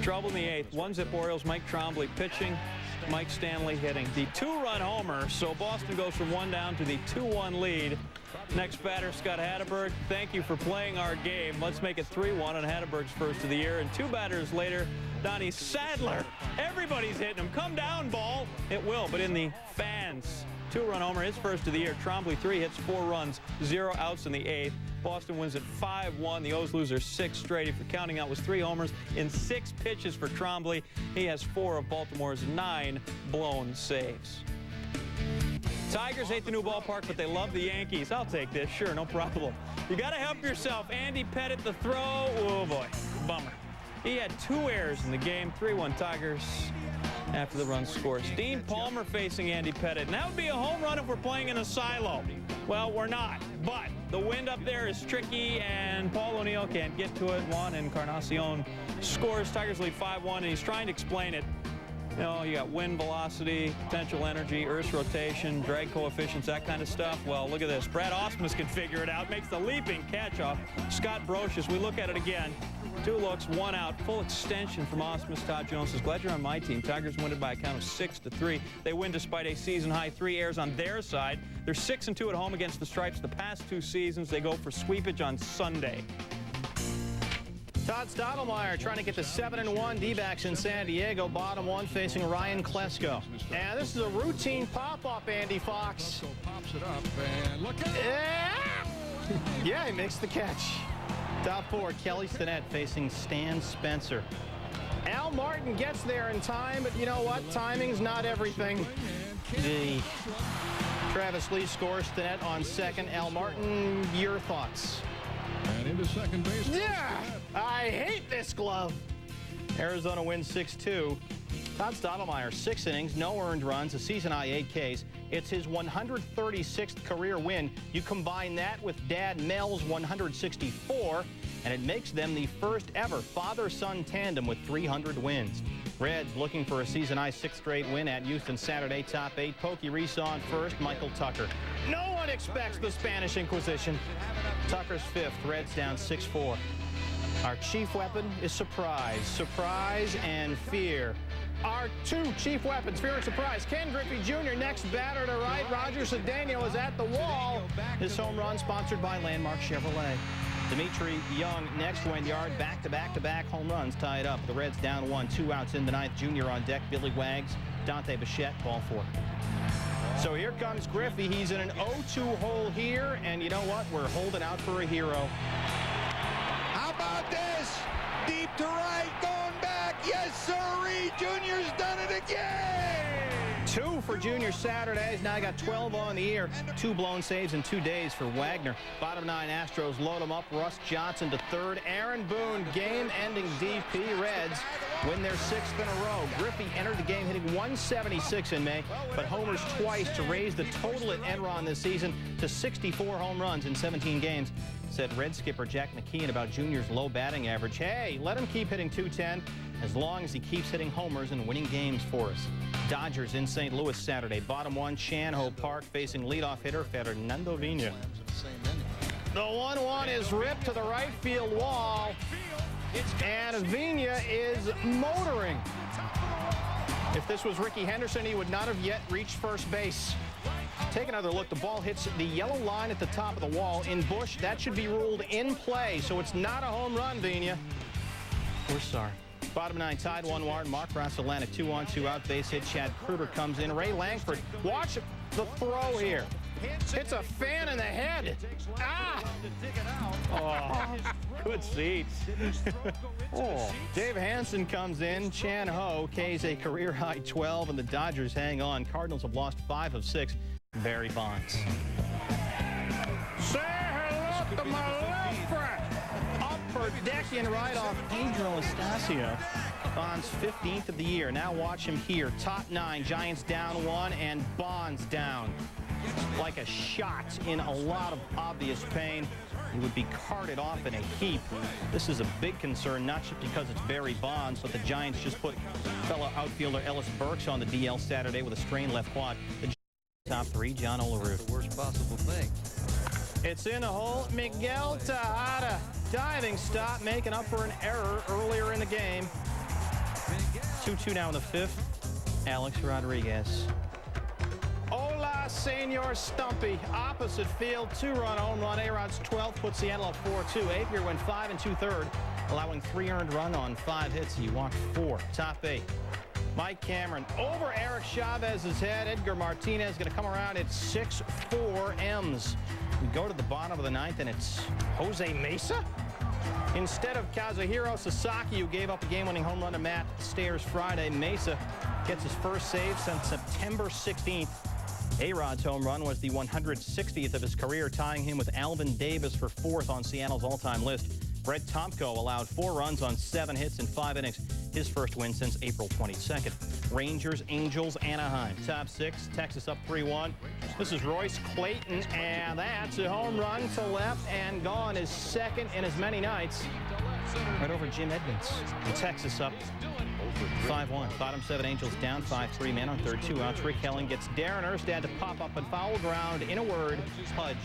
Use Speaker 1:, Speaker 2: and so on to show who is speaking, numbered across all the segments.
Speaker 1: Trouble in the 8th. 1-zip Orioles. Mike Trombley pitching. Mike Stanley hitting. The 2-run homer. So Boston goes from 1 down to the 2-1 lead. Next batter, Scott Hatteberg. Thank you for playing our game. Let's make it 3-1 on Hatteberg's first of the year. And 2 batters later, Donnie Sadler. Everybody's hitting him. Come down, ball. It will, but in the fans. 2-run homer, his first of the year. Trombley 3 hits, 4 runs, 0 outs in the 8th. Boston wins at 5-1. The O's lose their 6th straight. If you're counting out, was 3 homers in 6 pitches for Trombley. He has 4 of Baltimore's 9 blown saves. Tigers hate the new ballpark, but they love the Yankees. I'll take this. Sure, no problem. You got to help yourself. Andy Pettitte, the throw. Oh, boy. Bummer. He had 2 errors in the game. 3-1 Tigers after the run scores. Dean Palmer facing Andy Pettitte. And that would be a home run if we're playing in a silo. Well, we're not. But the wind up there is tricky, and Paul O'Neill can't get to it. Juan Encarnacion scores. Tigers lead 5-1, and he's trying to explain it. You know, you got wind velocity, potential energy, Earth's rotation, drag coefficients, that kind of stuff. Well, look at this. Brad Ausmus can figure it out. Makes the leaping catch off Scott Brocious. We look at it again. 2 looks, 1 out. Full extension from Ausmus. Todd Jones says, glad you're on my team. Tigers win it by a count of 6-3. They win despite a season-high 3 errors on their side. They're 6-2 at home against the Stripes the past 2 seasons. They go for sweepage on Sunday.
Speaker 2: Todd Stottlemyre trying to get to 7-1. D-backs in San Diego. Bottom 1 facing Ryan Klesko. And this is a routine pop-up, Andy Fox.
Speaker 3: Pops it up and look at
Speaker 2: it. Yeah, he makes the catch. Top 4, Kelly Stinnett facing Stan Spencer. Al Martin gets there in time, but you know what? Timing's not everything. The Travis Lee scores. Stinnett on second. Al Martin, your thoughts?
Speaker 3: And into second base.
Speaker 2: Yeah, I hate this glove. Arizona wins 6-2. Todd Stottlemyre, 6 innings, no earned runs, a season-high 8 Ks. It's his 136th career win. You combine that with Dad Mel's 164, and it makes them the first ever father-son tandem with 300 wins. Reds looking for a season-high 6th straight win at Houston Saturday. Top 8, Pokey Reese on first, Michael Tucker. No one expects the Spanish Inquisition. Tucker's 5th, Reds down 6-4. Our chief weapon is surprise. Surprise and fear. Our 2 chief weapons, fear and surprise. Ken Griffey Jr. next batter to right. Roger Cedeno is at the wall. This home run sponsored by Landmark Chevrolet. Dimitri Young next to Yard. Back-to-back home runs tie it up. The Reds down 1, 2 outs in the 9th. Junior on deck. Billy Wags, Dante Bichette, ball 4. So here comes Griffey. He's in an 0-2 hole here, and you know what? We're holding out for a hero.
Speaker 4: How about this? Deep to right, going back. Yes, sirree. Junior's done it again.
Speaker 2: 2 for Junior Saturday. He's now got 12 on the year. 2 blown saves in 2 days for Wagner. Bottom 9 Astros load him up. Russ Johnson to 3rd. Aaron Boone, game-ending DP. Reds win their 6th in a row. Griffey entered the game hitting 176 in May, but homers twice to raise the total at Enron this season to 64 home runs in 17 games. Said Red skipper Jack McKeon about Junior's low batting average. Hey, let him keep hitting .210 as long as he keeps hitting homers and winning games for us. Dodgers in St. Louis Saturday. Bottom 1, Chan-Ho Park facing leadoff hitter Fernando Vina. The 1-1 is ripped to the right field wall, and Vina is motoring. If this was Ricky Henderson, he would not have yet reached first base. Take another look. The ball hits the yellow line at the top of the wall. In Bush, that should be ruled in play, so it's not a home run, Vina. We're sorry. Bottom 9, tied 1-1. Mark Rossellana, 2-on, 2-out, base hit. Chad Kruger comes in. Ray Langford, watch the throw here. Hits a fan in the head. Ah! Oh, good seats. Oh. Dave Hansen comes in. Chan-Ho K's a career-high 12, and the Dodgers hang on. Cardinals have lost 5 of 6. Barry Bonds. Say hello to my left friend. Upper deck in right off Pedro Estacio. Bonds 15th of the year. Now watch him here. Top 9, Giants down 1, and Bonds down like a shot, in a lot of obvious pain. He would be carted off in a heap. This is a big concern, not just because it's Barry Bonds, but the Giants just put fellow outfielder Ellis Burks on the DL Saturday with a strained left quad. The top 3, John Olerud.
Speaker 4: The worst possible thing.
Speaker 2: It's in the hole. Miguel Tejada, diving stop, making up for an error earlier in the game. 2-2 now in the fifth. Alex Rodriguez. Hola, Senor Stumpy. Opposite field, two-run home run. A-Rod's 12th puts Seattle up 4-2. Apier went 5 2/3, allowing 3 earned run on 5 hits. He walked 4. Top 8. Mike Cameron over Eric Chavez's head. Edgar Martinez going to come around at 6-4 M's. We go to the bottom of the 9th, and it's Jose Mesa instead of Kazuhiro Sasaki, who gave up a game-winning home run to Matt Stairs Friday. Mesa gets his first save since September 16th. A-Rod's home run was the 160th of his career, tying him with Alvin Davis for 4th on Seattle's all-time list. Brett Tomko allowed 4 runs on 7 hits in 5 innings, his first win since April 22nd. Rangers, Angels, Anaheim. Top 6, Texas up 3-1. This is Royce Clayton, and that's a home run to left and gone, his second in as many nights. Right over Jim Edmonds. And Texas up 5-1. Bottom 7, Angels down 5-3. Man on third, 2 outs. Rick Helling gets Darren Erstad to pop up and foul ground. In a word, Pudge.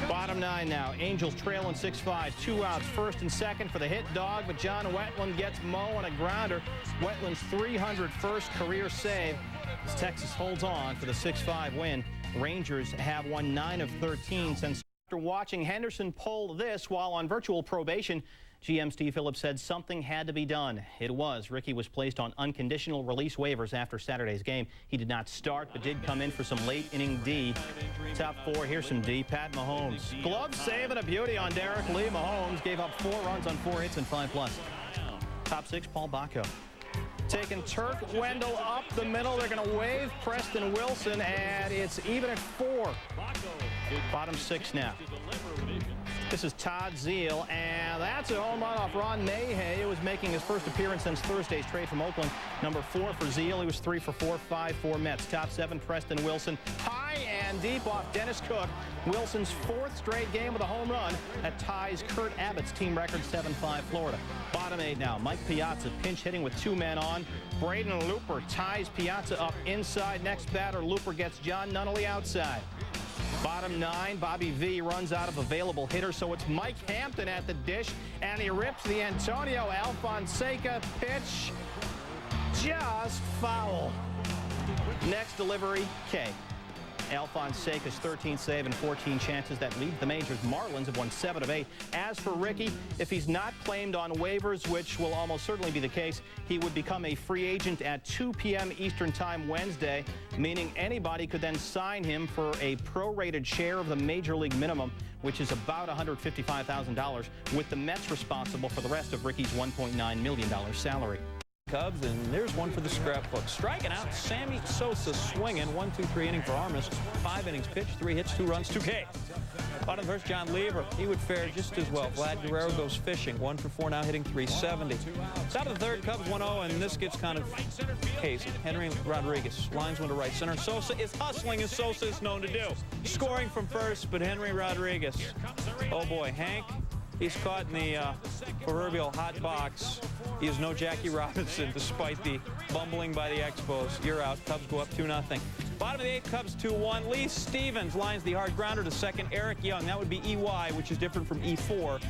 Speaker 2: Bottom 9 now. Angels trailing 6-5. 2 outs, first and second for the hit dog, but John Wetland gets Mo on a grounder. Wetland's 301st career save as Texas holds on for the 6-5 win. Rangers have won 9 of 13 since. After watching Henderson pull this while on virtual probation, GM Steve Phillips said something had to be done. It was. Ricky was placed on unconditional release waivers after Saturday's game. He did not start, but did come in for some late inning D. Top 4, here's some D. Pat Mahomes. Glove save and a beauty on Derek Lee. Mahomes gave up 4 runs on 4 hits and 5+. Top 6, Paul Bacco. Taking Turk Wendell up the middle. They're going to wave Preston Wilson, and it's even at 4. Bottom 6 now. This is Todd Zeal, and that's a home run off Ron Mayhay, who was making his first appearance since Thursday's trade from Oakland. Number 4 for Zeal. He was 3 for 4, 5-4 Mets. Top 7, Preston Wilson. High and deep off Dennis Cook. Wilson's 4th straight game with a home run that ties Kurt Abbott's team record 7-5 Florida. Bottom 8 now. Mike Piazza pinch hitting with 2 men on. Braden Looper ties Piazza up inside. Next batter, Looper gets John Nunnally outside. Bottom 9, Bobby V runs out of available hitters, so it's Mike Hampton at the dish, and he rips the Antonio Alfonseca pitch just foul. Next delivery, K. Alfonseca's 13th save and 14 chances that lead the majors. Marlins have won 7 of 8. As for Ricky, if he's not claimed on waivers, which will almost certainly be the case, he would become a free agent at 2 p.m. Eastern Time Wednesday, meaning anybody could then sign him for a prorated share of the major league minimum, which is about $155,000, with the Mets responsible for the rest of Ricky's $1.9 million salary.
Speaker 1: Cubs, and there's one for the scrapbook. Striking out, Sammy Sosa swinging. 1-2-3 inning for Armas. 5 innings pitched, 3 hits, 2 runs, 2 Ks. Bottom first, John Lever. He would fare just as well. Vlad Guerrero goes fishing. 1 for 4 now, hitting .370. Top of the third, Cubs 1-0, and this gets kind of hazy. Henry Rodriguez lines one to right center. Sosa is hustling as Sosa is known to do. Scoring from first, but Henry Rodriguez. Oh boy, Hank. He's caught in the proverbial hot box. He is no Jackie Robinson, despite the bumbling by the Expos. You're out. Cubs go up 2-0. Bottom of the 8th, Cubs 2-1. Lee Stevens lines the hard grounder to second. Eric Young, that would be EY, which is different from E4.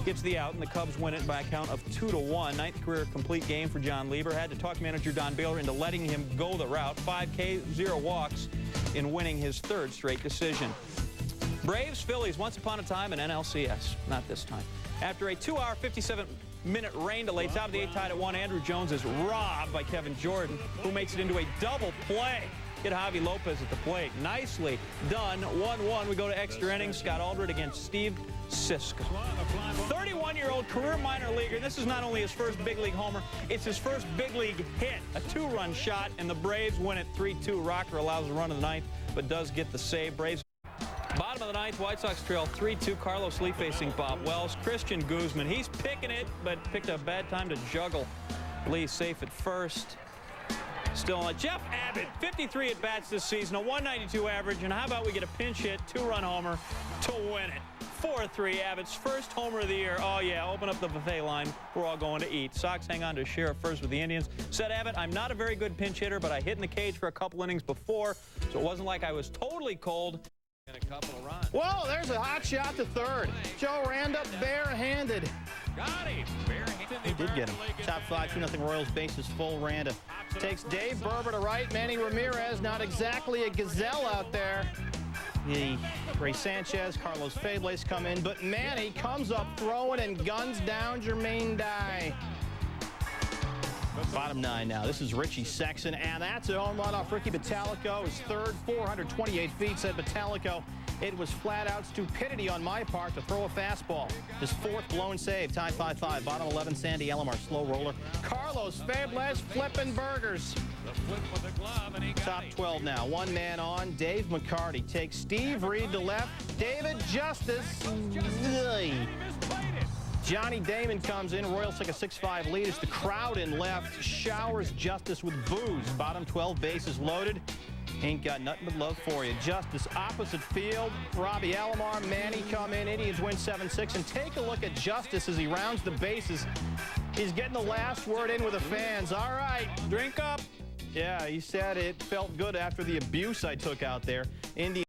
Speaker 1: Gets the out, and the Cubs win it by a count of 2-1. 9th career complete game for John Lieber. Had to talk manager Don Baylor into letting him go the route. 5 Ks, 0 walks in winning his 3rd straight decision. Braves, Phillies, once upon a time in NLCS. Not this time. After a 2-hour, 57-minute rain delay, top of the 8th tied at 1, Andrew Jones is robbed by Kevin Jordan, who makes it into a double play. Get Javi Lopez at the plate. Nicely done. 1-1. We go to extra innings. Scott Aldred against Steve Siska. 31-year-old career minor leaguer. This is not only his first big league homer, it's his first big league hit. A 2-run shot, and the Braves win it 3-2. Rocker allows a run in the 9th, but does get the save. Braves. Bottom of the 9th, White Sox trail 3-2. Carlos Lee facing Bob Wells. Christian Guzman, he's picking it, but picked a bad time to juggle. Lee safe at first. Still on. Jeff Abbott, 53 at-bats this season, a 192 average, and how about we get a pinch hit, 2-run homer to win it. 4-3, Abbott's first homer of the year. Oh, yeah, open up the buffet line. We're all going to eat. Sox hang on to share first with the Indians. Said Abbott, I'm not a very good pinch hitter, but I hit in the cage for a couple innings before, so it wasn't like I was totally cold. A couple of runs.
Speaker 2: Whoa, there's a hot shot to third. Joe Randa barehanded.
Speaker 4: Got him. Barehanded.
Speaker 2: He did get him. Top 5, 2-0 Royals, bases full. Randa takes Dave Berber to right. Manny Ramirez, not exactly a gazelle out there. Ray Sanchez, Carlos Fables come in, but Manny comes up throwing and guns down Jermaine Dye. Bottom 9 now. This is Richie Sexson, and that's a home run off Ricky Bottalico. His third, 428 feet, said Bottalico. It was flat-out stupidity on my part to throw a fastball. His fourth blown save, tied 5-5. Bottom 11, Sandy Alomar, slow roller. Carlos Fables flipping burgers. Top 12 now. One man on. Dave McCarty takes Steve Reed to left. David Justice. Johnny Damon comes in. Royals take a 6-5 lead as the crowd in left showers Justice with boos. Bottom 12, bases loaded. Ain't got nothing but love for you. Justice opposite field. Robbie Alomar, Manny come in. Indians win 7-6. And take a look at Justice as he rounds the bases. He's getting the last word in with the fans. All right, drink up. Yeah, he said it felt good after the abuse I took out there. Indians